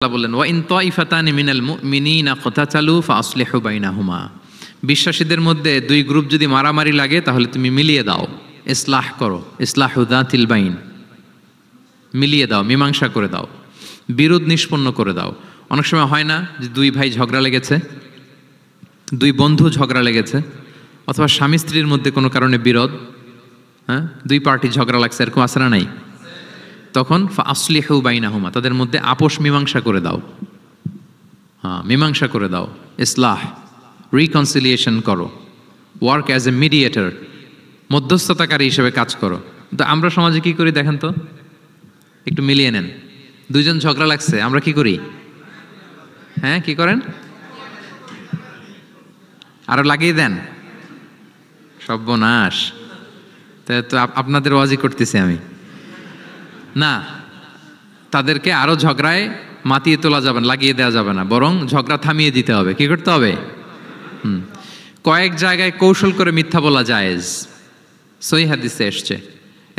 আল্লাহ বললেন ওয়া ইন তাইফাতানি মিনাল মুমিনিনা ইকতাতালু ফাসলিহু বাইনাহুমা, বিশ্বাসীদের মধ্যে দুই গ্রুপ যদি মারামারি লাগে তাহলে তুমি মিলিয়ে দাও, ইসলাহ করো, ইসলাহু যাতিল বাইন, মিলিয়ে দাও, মীমাংসা করে দাও, বিরোধ নিষ্পন্ন করে দাও। অনেক সময় হয় না যে দুই ভাই ঝগড়া লেগেছে, দুই বন্ধু ঝগড়া লেগেছে, অথবা স্বামী স্ত্রীর মধ্যে কোনো কারণে বিরোধ, হ্যাঁ, দুই পার্টি ঝগড়া লাগছে, এরকম আছে না নাই? তখন ফাসলিহু বাইনাহুমা, তাদের মধ্যে আপোষ মীমাংসা করে দাও, হ্যাঁ, মীমাংসা করে দাও, ইসলাহ, রিকনসিলিয়েশন করো, ওয়ার্ক অ্যাজ এ মিডিয়েটর, মধ্যস্থতাকারী হিসেবে কাজ করো। তো আমরা সমাজে কি করি দেখেন তো, একটু মিলিয়ে নেন। দুইজন ঝগড়া লাগছে, আমরা কি করি? হ্যাঁ, কি করেন? আরো লাগিয়ে দেন, সর্বনাশ। তো আপনাদের ওয়াজি করতেছি আমি না, তাদেরকে আরো ঝগড়ায় মাতিয়ে তোলা যাবে না, লাগিয়ে দেওয়া যাবে না, বরং ঝগড়া থামিয়ে দিতে হবে। কি করতে হবে? কয়েক জায়গায় কৌশল করে মিথ্যা বলা জায়েজ, সহিহ হাদিসে এসছে।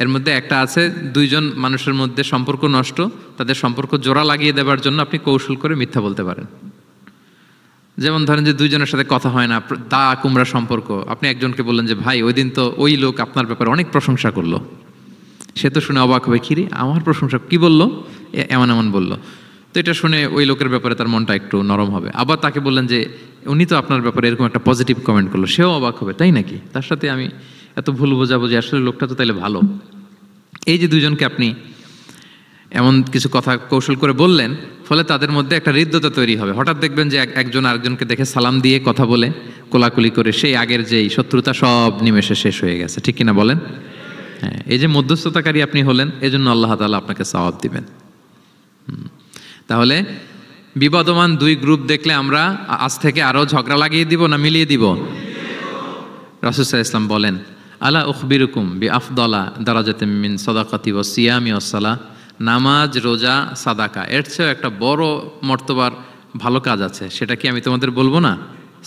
এর মধ্যে একটা আছে, দুইজন মানুষের মধ্যে সম্পর্ক নষ্ট, তাদের সম্পর্ক জোড়া লাগিয়ে দেওয়ার জন্য আপনি কৌশল করে মিথ্যা বলতে পারেন। যেমন ধরেন যে দুইজনের সাথে কথা হয় না, দা কুমড়া সম্পর্ক, আপনি একজনকে বললেন যে ভাই ওই দিন তো ওই লোক আপনার ব্যাপারে অনেক প্রশংসা করলো, সে তো শুনে অবাক হবে, কিরে আমার প্রশংসা কি বললো, এমন এমন বললো। তো এটা শুনে ওই লোকের ব্যাপারে তার মনটা একটু নরম হবে। আবার তাকে বললেন যে উনি তো আপনার ব্যাপারে এরকম একটা পজিটিভ কমেন্ট করলো, সেও অবাক হবে, তাই নাকি, তার সাথে আমি এত ভুল বোঝাবুঝি, আসলে লোকটা তো তাইলে ভালো। এই যে দুইজনকে আপনি এমন কিছু কথা কৌশল করে বললেন, ফলে তাদের মধ্যে একটা হৃদ্যতা তৈরি হবে। হঠাৎ দেখবেন যে একজন আরেকজনকে দেখে সালাম দিয়ে কথা বলে কোলাকুলি করে সেই আগের যেই শত্রুতা সব নিমেষে শেষ হয়ে গেছে। ঠিক কিনা বলেন? হ্যাঁ, এই যে মধ্যস্থতাকারী আপনি হলেন, এজন্য আল্লাহ তাআলা আপনাকে সওয়াব দিবেন। তাহলে বিবাদমান দুই গ্রুপ দেখলে আমরা আজ থেকে আরো ঝগড়া লাগিয়ে দিব না মিলিয়ে দিব? রাসূল সাল্লাল্লাহু আলাইহি ওয়াসাল্লাম বলেন, আলা উখবিরুকুম বিআফদালা দারাজাতিম মিন সাদাকাতি ওয়াস সিয়ামি ওয়াস সালাহ, নামাজ, রোজা, সাদাকা, এর চেয়ে একটা বড় মর্তবার ভালো কাজ আছে, সেটা কি আমি তোমাদের বলবো না?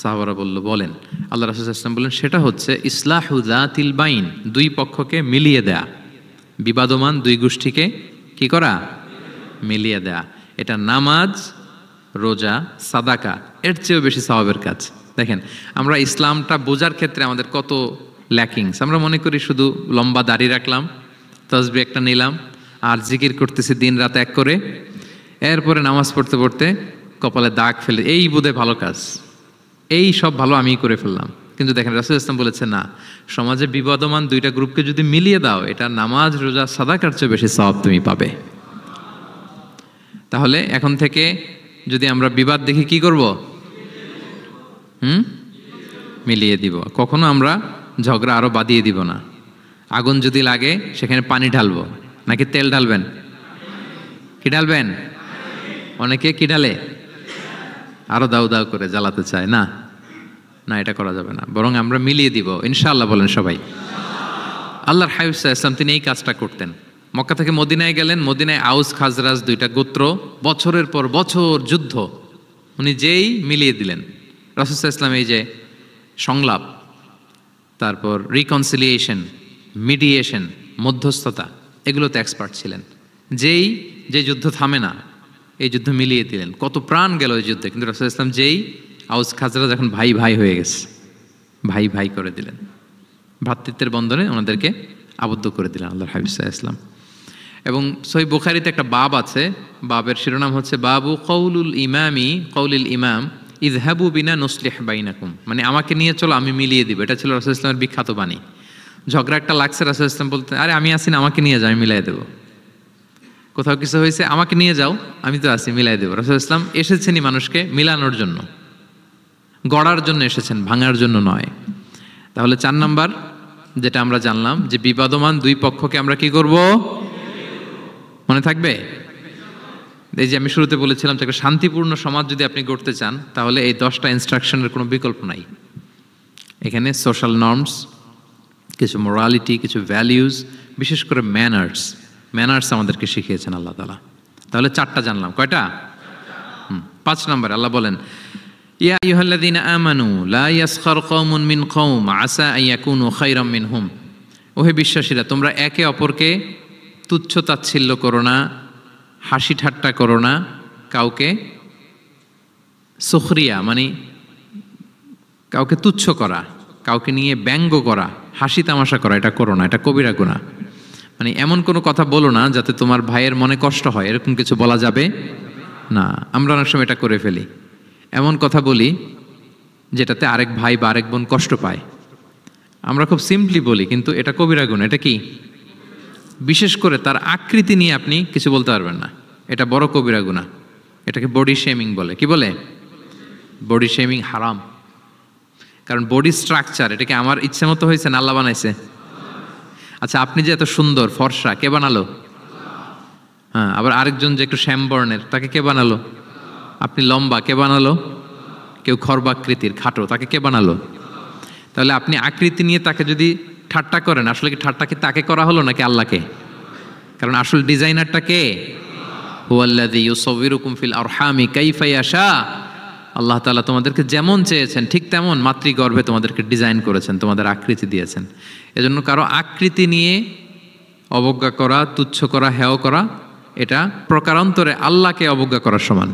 সাহাবারা বলল, বলেন। আল্লাহ রাসূল সাল্লাল্লাহু আলাইহি ওয়াসাল্লাম বললেন, সেটা হচ্ছে ইসলাহু যাতিল বাইন, দুই পক্ষকে মিলিয়ে দেয়া, বিবাদমান দুই গোষ্ঠীকে কি করা? মিলিয়ে দেয়া। এটা নামাজ, রোজা, সাদাকা, এর চেয়েও বেশি সওয়াবের কাজ। দেখেন, আমরা ইসলামটা বোঝার ক্ষেত্রে আমাদের কত ল্যাকিংস। আমরা মনে করি শুধু লম্বা দাড়ি রাখলাম, তাসবিহ একটা নিলাম, আর জিকির করতেছি দিন রাত এক করে, এরপরে নামাজ পড়তে পড়তে কপালে দাগ ফেলে, এই বোধহয় ভালো কাজ, এই সব ভালো আমি করে ফেললাম। কিন্তু দেখেন, রাসূল ইসলাম বলেছে না, সমাজে বিবাদমান দুইটা গ্রুপকে যদি মিলিয়ে দাও, এটা নামাজ, রোজা, সাদাকার চেয়ে বেশি সওয়াব তুমি পাবে। তাহলে এখন থেকে যদি আমরা বিবাদ দেখি কি করব? মিলিয়ে দিব। কখনো আমরা ঝগড়া আরো বাদিয়ে দিব না। আগুন যদি লাগে সেখানে পানি ঢালবো নাকি তেল ঢালবেন? কি ঢালবেন? অনেকে কি ঢালে? আরো দাউ দাউ করে জ্বালাতে চায় না, না, এটা করা যাবে না, বরং আমরা মিলিয়ে দিব ইনশাআল্লাহ। বলেন সবাই। আল্লাহর হাবিব সাল্লাল্লাহু আলাইহি ওয়াসাল্লাম তিনি এই কাজটা করতেন। মক্কা থেকে মদিনায় গেলেন, মদিনায় আউস খাজরাজ দুইটা গোত্র, বছরের পর বছর যুদ্ধ, উনি যেই মিলিয়ে দিলেন। রাসূল সাল্লাল্লাহু আলাইহি ওয়াসাল্লাম এই যে সংলাপ, তারপর রিকনসিলিয়েশন, মিডিয়েশন, মধ্যস্থতা, এগুলোতে এক্সপার্ট ছিলেন। যে যুদ্ধ থামে না, এই যুদ্ধ মিলিয়ে দিলেন। কত প্রাণ গেল এই যুদ্ধে, কিন্তু রাসূল সাল্লাল্লাহু আলাইহি ওয়াসাল্লাম যেই আউস খাজরাজ এখন ভাই ভাই হয়ে গেছে, ভাই ভাই করে দিলেন, ভ্রাতৃত্বের বন্ধনে ওনাদেরকে আবদ্ধ করে দিলেন আল্লাহর হাবিব সাল্লাল্লাহু আলাইহি ওয়াসাল্লাম। এবং সহিহ বুখারীতে একটা বাব আছে, বাবের শিরোনাম হচ্ছে বাবু কওলুল ইমাম ইযহাবু বিনা নুসলিহ বাইনাকুম, মানে আমাকে নিয়ে চলো আমি মিলিয়ে দিব। এটা ছিল রাসূল সাল্লাল্লাহু আলাইহি ওয়াসাল্লামের বিখ্যাত বাণী। ঝগড়া একটা লাগছে, রাসূল সাল্লাল্লাহু আলাইহি ওয়াসাল্লাম বলতেন, আরে আমি আসি না, আমাকে নিয়ে যাও, আমি মিলাই দেবো। কোথাও কিছু হয়েছে, আমাকে নিয়ে যাও, আমি তো আছি, মিলাই দেবো। রাসূল সাল্লাল্লাহু আলাইহি ওয়াসাল্লাম এসেছেনই মানুষকে মিলানোর জন্য, গড়ার জন্য এসেছেন, ভাঙার জন্য নয়। তাহলে 4 নাম্বার যেটা আমরা জানলাম, যে বিবাদমান দুই পক্ষকে আমরা কি করব? মনে থাকবে? এই যে আমি শুরুতে বলেছিলাম, একটা শান্তিপূর্ণ সমাজ যদি আপনি গড়তে চান, তাহলে এই 10টা ইনস্ট্রাকশনের কোনো বিকল্প নাই। এখানে সোশ্যাল নর্মস, কিছু মোরালিটি, কিছু ভ্যালিউজ, বিশেষ করে ম্যানার্স আমাদেরকে শিখিয়েছেন আল্লাহ তাআলা। তাহলে 4টা জানলাম, কয়টা? 5 নম্বরে আল্লাহ বলেন, ইয়া আইয়ুহাল্লাযীনা আমানু লা ইয়াসখার কওমুন মিন কওম আসা আন ইয়াকুনু খায়রাম মিনহুম, ওহে বিশ্বাসীরা, তোমরা একে অপরকে তুচ্ছ তাচ্ছিল্য করো না, হাসি ঠাট্টা করো না, কাউকে সুখরিয়া মানে কাউকে তুচ্ছ করা, কাউকে নিয়ে ব্যঙ্গ করা, হাসি তামাশা করা, এটা করো না, এটা কবিরা গুনাহ। মানে এমন কোনো কথা বলো না যাতে তোমার ভাইয়ের মনে কষ্ট হয়, এরকম কিছু বলা যাবে না। আমরা অনেক সময় এটা করে ফেলি, এমন কথা বলি যেটাতে আরেক ভাই বা আরেক বোন কষ্ট পায়। আমরা খুব সিম্পলি বলি, কিন্তু এটা কবিরা গুনাহ। এটা কি? বিশেষ করে তার আকৃতি নিয়ে আপনি কিছু বলতে পারবেন না, এটা বড় কবিরা গুনাহ। এটাকে বডি শেমিং বলে। কি বলে? বডি শেমিং হারাম। কারণ বডি স্ট্রাকচার, এটা কি আমার ইচ্ছে মতো হয়েছে না আল্লাহ বানাইছে? আচ্ছা, আপনি যে এত সুন্দর ফর্সা, কে বানালো? হ্যাঁ, আবার আরেকজন যে একটু শ্যামবর্ণের, তাকে কে বানালো? আপনি লম্বা, কে বানালো? কেউ খর্বাকৃতির, খাটো, তাকে কে বানালো? তাহলে আপনি আকৃতি নিয়ে তাকে যদি ঠাট্টা করেন, আসলে কি ঠাট্টা কি তাকে করা হলো নাকি আল্লাহকে? কারণ আসল ডিজাইনারটা কে? হুয়াল্লাযী ইউসাউবিরুকুম ফিল আরহামি কাইফা ইয়াশা। আল্লাহ তাআলা তোমাদেরকে যেমন চেয়েছেন ঠিক তেমন মাতৃগর্ভে তোমাদেরকে ডিজাইন করেছেন, তোমাদের আকৃতি দিয়েছেন। এজন্য কারো আকৃতি নিয়ে অবজ্ঞা করা, তুচ্ছ করা, হেয় করা, এটা প্রকারান্তরে আল্লাহকে অবজ্ঞা করার সমান।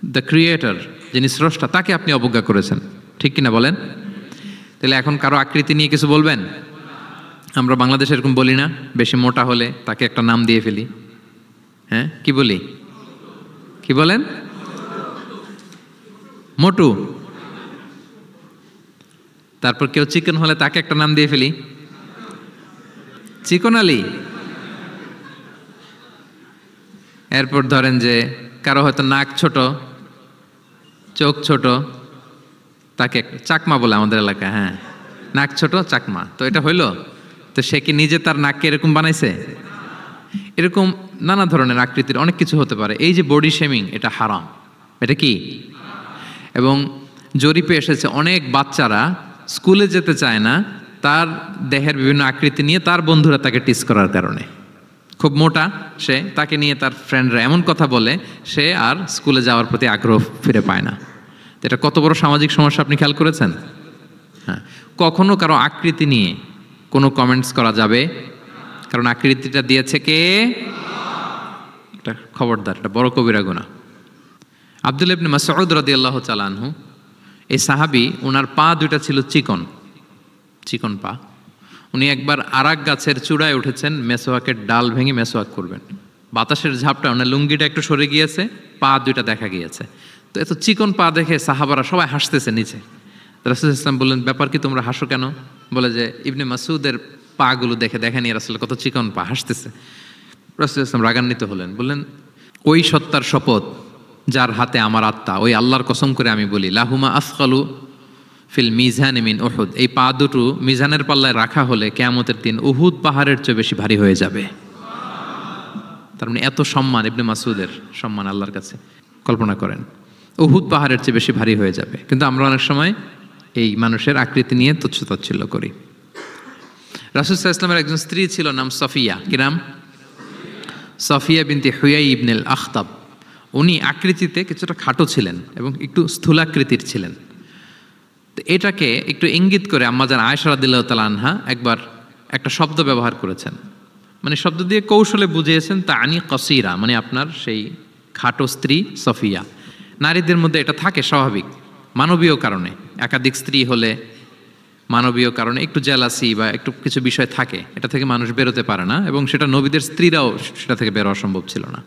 দ্য ক্রিয়েটর, যিনি স্রষ্টা, তাকে আপনি অবজ্ঞা করেছেন। ঠিক কিনা বলেন? তাহলে এখন কারো আকৃতি নিয়ে কিছু বলবেন? আমরা বাংলাদেশে এরকম বলি না? বেশি মোটা হলে তাকে একটা নাম দিয়ে ফেলি। হ্যাঁ, কি বলি? কি বলেন? মোটু। তারপর কেউ চিকন হলে তাকে একটা নাম দিয়ে ফেলি, চিকন আলী। এরপর ধরেন যে কারো হয়তো নাক ছোট, চোখ ছোট, তাকে চাকমা বলে আমাদের এলাকায়। হ্যাঁ, নাক ছোট, চাকমা। তো এটা হইল? তো সে কি নিজে তার নাককে এরকম বানাইছে? এরকম নানা ধরনের আকৃতির অনেক কিছু হতে পারে। এই যে বডি শেমিং, এটা হারাম। এটা কি? এবং জরিপে এসেছে অনেক বাচ্চারা স্কুলে যেতে চায় না তার দেহের বিভিন্ন আকৃতি নিয়ে, তার বন্ধুরা তাকে টিস করার কারণে। খুব মোটা সে, তাকে নিয়ে তার ফ্রেন্ডরা এমন কথা বলে, সে আর স্কুলে যাওয়ার প্রতি আগ্রহ ফিরে পায় না। এটা কত বড় সামাজিক সমস্যা আপনি খেয়াল করেছেন? হ্যাঁ, কখনো কারো আকৃতি নিয়ে কোনো কমেন্টস করা যাবে? কারণ আকৃতিটা দিয়েছে কে? এটা খবরদার, এটা বড় কবিরা গুনাহ। আব্দুল্লাহ ইবনে মাসউদ রাদিয়াল্লাহু তাআলা আনহু, এই সাহাবী, ওনার পা দুইটা ছিল চিকন, চিকন পা। উনি একবার আরাক গাছের চূড়ায় উঠেছেন, মেসোয়াকের ডাল ভেঙে মেসোয়াক করবেন। বাতাসের ঝাপটা, ওনার লুঙ্গিটা একটু সরে গিয়েছে, পা দুইটা দেখা গিয়েছে। তো এত চিকন পা দেখে সাহাবারা সবাই হাসতেছে নিচে। রাসূল ইসলাম বললেন, ব্যাপার কি, তোমরা হাসো কেন? বলে যে ইবনে মাসউদের পাগুলো দেখে দেখেনি রাসূল কত চিকন পা, হাসতেছে। রাসূল ইসলাম রাগান্বিত হলেন, বললেন, ওই সত্তার শপথ যার হাতে আমার আত্মা, ওই আল্লাহর কসম করে আমি বলি, লাহুমা আসকালু ফিল মিজান মিন উহুদ। এই পা দুটো মিজানের পাল্লায় রাখা হলে কিয়ামতের দিন উহুদ পাহাড়ের চেয়ে বেশি ভারী হয়ে যাবে। তার মানে এত সম্মান, ইবনে মাসউদের সম্মান আল্লাহর কাছে, কল্পনা করেন, উহুদ পাহাড়ের চেয়ে বেশি ভারী হয়ে যাবে। কিন্তু আমরা অনেক সময় এই মানুষের আকৃতি নিয়ে তুচ্ছ-তাচ্ছিল্য করি। রাসূল সাল্লাল্লাহু আলাইহি ওয়াসাল্লামের একজন স্ত্রী ছিল, নাম সফিয়া। কি নাম? সফিয়া বিনতে হুয়াই ইবনুল আখতাব। উনি আকৃতিতে কিছুটা খাটো ছিলেন এবং একটু স্থূলাকৃতির ছিলেন। তো এটাকে একটু ইঙ্গিত করে আম্মাজান আয়েশা রাদিয়াল্লাহু তাআলা আনহা একবার একটা শব্দ ব্যবহার করেছেন। মানে শব্দ দিয়ে কৌশলে বুঝিয়েছেন, তানি কসিরা, মানে আপনার সেই খাটো স্ত্রী সফিয়া। নারীদের মধ্যে এটা থাকে স্বাভাবিক, মানবীয় কারণে। একাধিক স্ত্রী হলে মানবীয় কারণে একটু জেলাসি বা একটু কিছু বিষয় থাকে, এটা থেকে মানুষ বেরোতে পারে না, এবং সেটা নবীদের স্ত্রীরাও সেটা থেকে বেরোয়া সম্ভব ছিল না।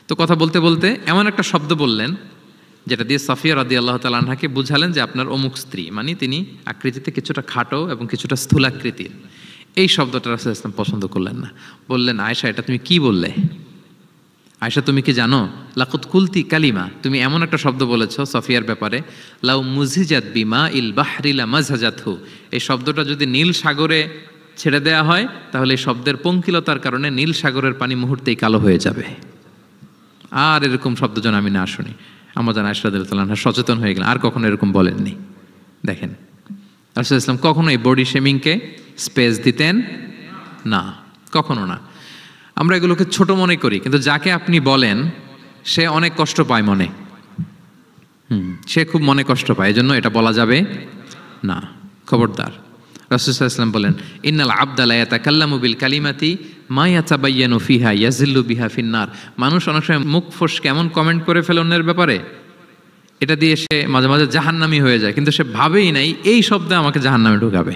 তো কথা বলতে বলতে এমন একটা শব্দ বললেন যেটা দিয়ে সাফিয়া রাদিয়াল্লাহু তাআলা আনহাকে বুঝালেন যে আপনার অমুক স্ত্রী, মানে তিনি আকৃতিতে কিছুটা খাটো এবং কিছুটা স্থূলাকৃতির। এই শব্দটা রাসূল ইসলাম পছন্দ করলেন না। বললেন, আয়েশা, এটা তুমি কি বললে? আয়েশা, তুমি কি জানো, লাকুত কুলতি কালিমা, তুমি এমন একটা শব্দ বলেছো সফিয়ার ব্যাপারে, লাউ মুজিজাত বিমা ইল বাহরি লা মাজহাজাতহু। এই শব্দটা যদি নীল সাগরে ছেড়ে দেওয়া হয় তাহলে এই শব্দের পঙ্কিলতার কারণে নীল সাগরের পানি মুহূর্তেই কালো হয়ে যাবে। আর এরকম শব্দ যেন আমি না শুনি। আম্মাজান আয়েশা রাদিয়াল্লাহু তাআলা আনহা সচেতন হয়ে গেলেন, আর কখনো এরকম বলেননি। দেখেন, রাসূল ইসলাম কখনো এই বডি শেমিংকে স্পেস দিতেন না, কখনো না। আমরা এগুলোকে ছোট মনে করি, কিন্তু যাকে আপনি বলেন সে অনেক কষ্ট পায় মনে। সে খুব মনে কষ্ট পায়, এজন্য এটা বলা যাবে না, খবরদার। রাসূল সাল্লাল্লাহু আলাইহি ওয়াসাল্লাম বলেন, ইন্নাল আবদা লা ইয়াতাকাল্লামু বিল কালিমাতি মা ইয়াতাবায়্যানু ফিহা ইয়াজিল্লু বিহা ফিন্নার। মানুষ অনেক সময় মুখ ফসকে এমন কমেন্ট করে ফেলে অন্যের ব্যাপারে, এটা দিয়ে সে মাঝে মাঝে জাহান্নামী হয়ে যায়, কিন্তু সে ভাবেই নাই এই শব্দে আমাকে জাহান্নামে ঢুকাবে।